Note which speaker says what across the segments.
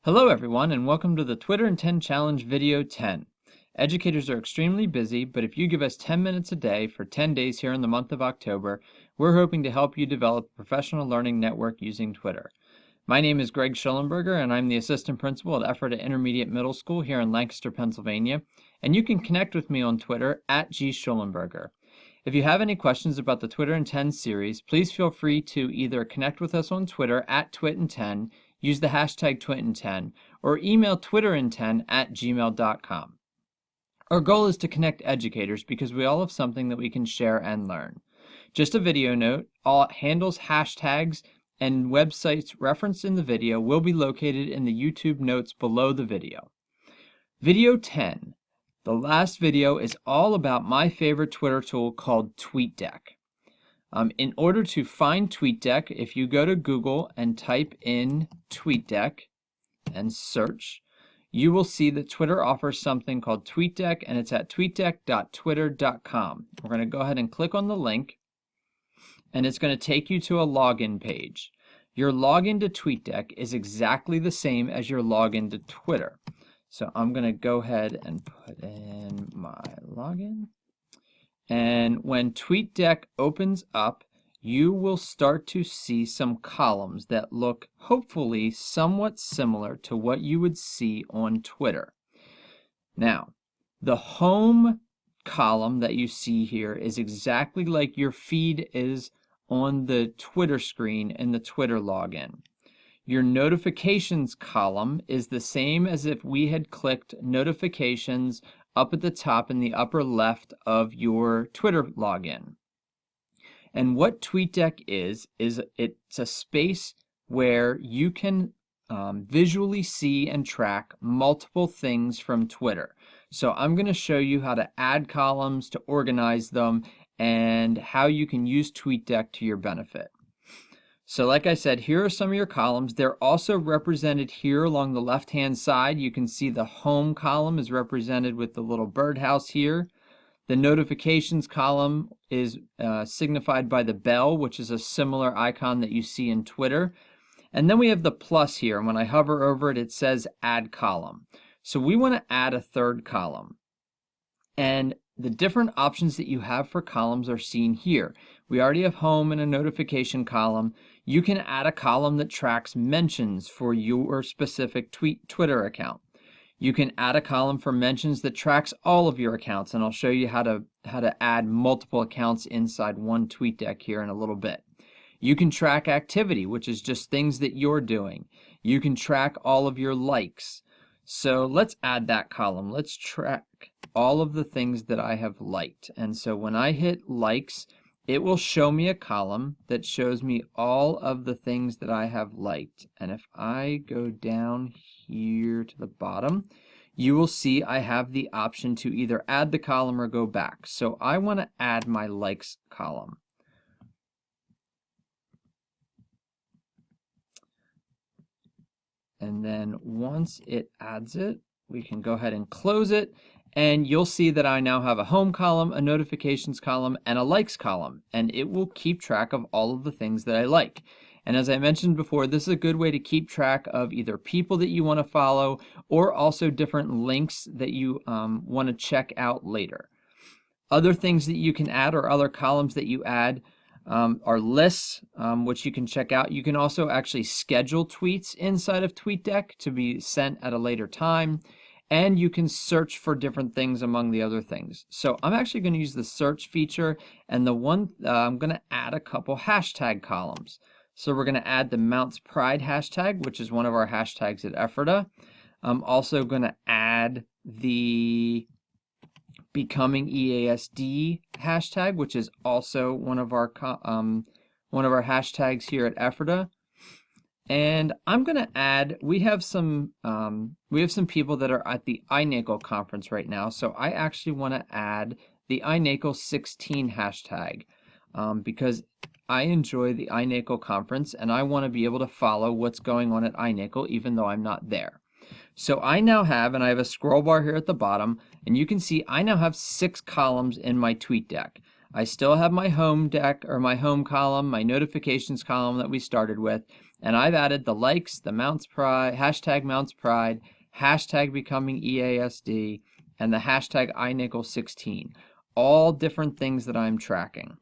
Speaker 1: Hello everyone and welcome to the Twitter in 10 Challenge video 10. Educators are extremely busy, but if you give us 10 minutes a day for 10 days here in the month of October, we're hoping to help you develop a professional learning network using Twitter. My name is Greg Schellenberger and I'm the assistant principal at Ephrata Intermediate Middle School here in Lancaster, Pennsylvania, and you can connect with me on Twitter at @gschellenberger. If you have any questions about the Twitter in 10 series, please feel free to either connect with us on Twitter at @twittin10, use the hashtag #twittin10, or email twitterin10@gmail.com. Our goal is to connect educators because we all have something that we can share and learn. Just a video note, all handles, hashtags, and websites referenced in the video will be located in the YouTube notes below the video. Video 10. The last video is all about my favorite Twitter tool called TweetDeck. In order to find TweetDeck, if you go to Google and type in TweetDeck and search, you will see that Twitter offers something called TweetDeck, and it's at tweetdeck.twitter.com. We're going to go ahead and click on the link, and it's going to take you to a login page. Your login to TweetDeck is exactly the same as your login to Twitter. So I'm going to go ahead and put in my login. And when TweetDeck opens up, you will start to see some columns that look hopefully somewhat similar to what you would see on Twitter. Now, the home column that you see here is exactly like your feed is on the Twitter screen in the Twitter login. Your notifications column is the same as if we had clicked notifications up at the top in the upper left of your Twitter login. And what TweetDeck is it's a space where you can visually see and track multiple things from Twitter. So I'm going to show you how to add columns, to organize them, and how you can use TweetDeck to your benefit. So like I said, here are some of your columns. They're also represented here along the left-hand side. You can see the home column is represented with the little birdhouse here. The notifications column is signified by the bell, which is a similar icon that you see in Twitter. And then we have the plus here, and when I hover over it, it says add column. So we want to add a third column. And the different options that you have for columns are seen here. We already have home and a notification column. You can add a column that tracks mentions for your specific Twitter account. You can add a column for mentions that tracks all of your accounts, and I'll show you how to add multiple accounts inside one TweetDeck here in a little bit. You can track activity, which is just things that you're doing. You can track all of your likes. So let's add that column. Let's track all of the things that I have liked. And so when I hit likes, it will show me a column that shows me all of the things that I have liked. And if I go down here to the bottom, you will see I have the option to either add the column or go back. So I want to add my likes column. And then once it adds it, we can go ahead and close it. And you'll see that I now have a home column, a notifications column, and a likes column. And it will keep track of all of the things that I like. And as I mentioned before, this is a good way to keep track of either people that you want to follow or also different links that you want to check out later. Other things that you can add or other columns that you add are lists, which you can check out. You can also actually schedule tweets inside of TweetDeck to be sent at a later time. And you can search for different things among the other things. So I'm actually going to use the search feature, and the one I'm going to add a couple hashtag columns. So we're going to add the Mounts Pride hashtag, which is one of our hashtags at Ephrata. I'm also going to add the Becoming EASD hashtag, which is also one of our hashtags here at Ephrata. And I'm going to add, we have some people that are at the iNACOL conference right now, so I actually want to add the iNACOL 16 hashtag because I enjoy the iNACOL conference and I want to be able to follow what's going on at iNACOL even though I'm not there. So I now have, and I have a scroll bar here at the bottom, and you can see I now have 6 columns in my TweetDeck. I still have my home deck or my home column, my notifications column that we started with, And I've added the likes, the Mounts Pride, hashtag Mounts Pride, hashtag becoming EASD, and the hashtag iNickel16. All different things that I'm tracking.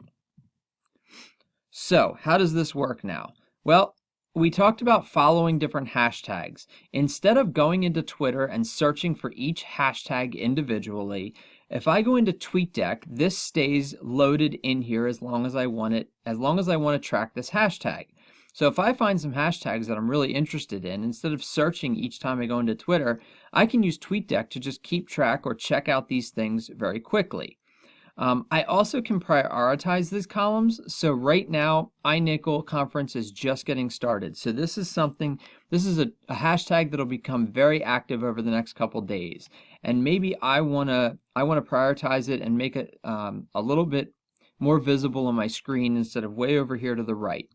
Speaker 1: So how does this work now? Well, we talked about following different hashtags. Instead of going into Twitter and searching for each hashtag individually, if I go into TweetDeck, this stays loaded in here as long as I want it, as long as I want to track this hashtag. So if I find some hashtags that I'm really interested in, instead of searching each time I go into Twitter, I can use TweetDeck to just keep track or check out these things very quickly. I also can prioritize these columns. So right now, iNickel conference is just getting started. So this is a hashtag that'll become very active over the next couple days. And maybe I wanna prioritize it and make it a little bit more visible on my screen instead of way over here to the right.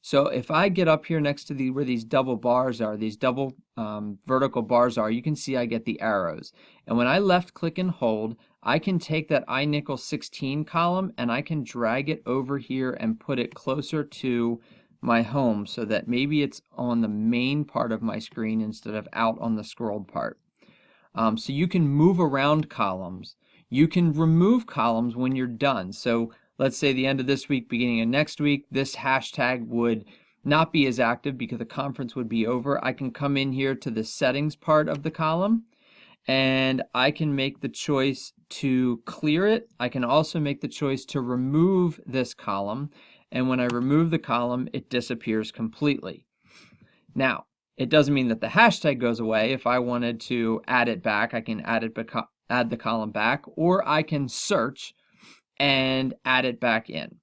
Speaker 1: So if I get up here next to where these double bars are, these double vertical bars are, you can see I get the arrows. And when I left click and hold, I can take that iNickel16 column and I can drag it over here and put it closer to my home so that maybe it's on the main part of my screen instead of out on the scrolled part. So you can move around columns. You can remove columns when you're done. So let's say the end of this week, beginning of next week, this hashtag would not be as active because the conference would be over. I can come in here to the settings part of the column and I can make the choice to clear it. I can also make the choice to remove this column. And when I remove the column, it disappears completely. Now, it doesn't mean that the hashtag goes away. If I wanted to add it back, I can add the column back, or I can search and add it back in.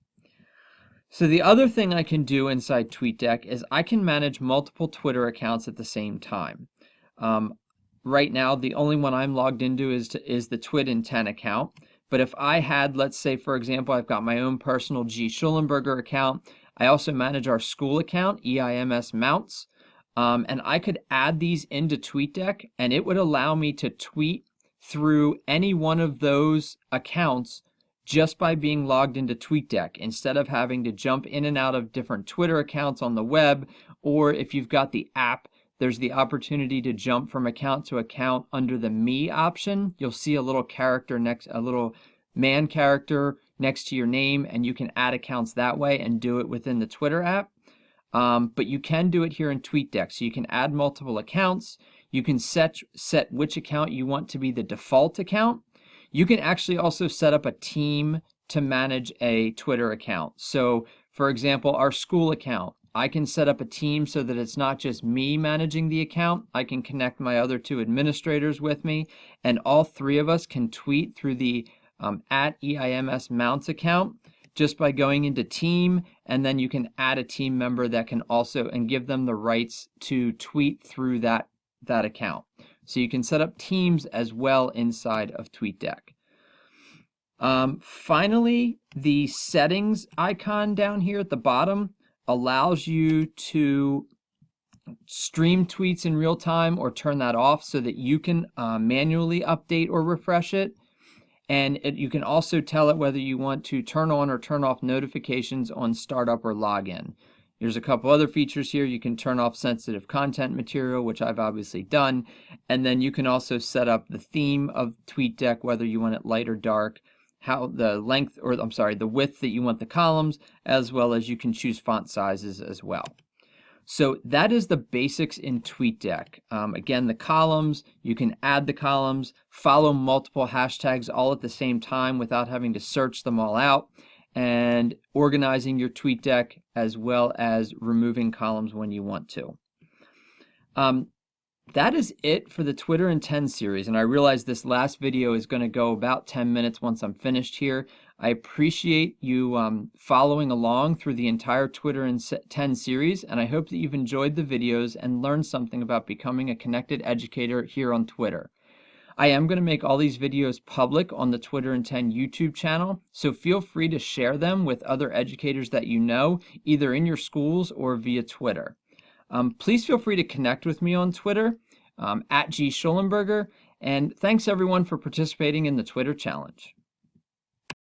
Speaker 1: So the other thing I can do inside TweetDeck is I can manage multiple Twitter accounts at the same time. Right now, the only one I'm logged into is the Twit10 account. But if I had, let's say, for example, I've got my own personal G. Schulenberger account. I also manage our school account, EIMS Mounts. And I could add these into TweetDeck, and it would allow me to tweet through any one of those accounts just by being logged into TweetDeck, instead of having to jump in and out of different Twitter accounts on the web, or if you've got the app, there's the opportunity to jump from account to account under the Me option. You'll see a little a little man character next to your name, and you can add accounts that way and do it within the Twitter app. But you can do it here in TweetDeck. So you can add multiple accounts. You can set which account you want to be the default account. You can actually also set up a team to manage a Twitter account. So for example, our school account, I can set up a team so that it's not just me managing the account. I can connect my other two administrators with me, and all three of us can tweet through the @EIMS Mounts account just by going into team, and then you can add a team member that can also, and give them the rights to tweet through that account. So you can set up teams as well inside of TweetDeck. Finally, the settings icon down here at the bottom allows you to stream tweets in real time or turn that off so that you can manually update or refresh it. And you can also tell it whether you want to turn on or turn off notifications on startup or login. There's a couple other features here. You can turn off sensitive content material, which I've obviously done. And then you can also set up the theme of TweetDeck, whether you want it light or dark, the width that you want the columns, as well as you can choose font sizes as well. So that is the basics in TweetDeck. Again, the columns, you can add the columns, follow multiple hashtags all at the same time without having to search them all out, and organizing your TweetDeck as well as removing columns when you want to. That is it for the Twitter in 10 series, and I realize this last video is going to go about 10 minutes once I'm finished here. I appreciate you following along through the entire Twitter in 10 series, and I hope that you've enjoyed the videos and learned something about becoming a connected educator here on Twitter. I am going to make all these videos public on the Twitter in 10 YouTube channel, so feel free to share them with other educators that you know, either in your schools or via Twitter. Please feel free to connect with me on Twitter, @G. Schulenberger, and thanks everyone for participating in the Twitter challenge.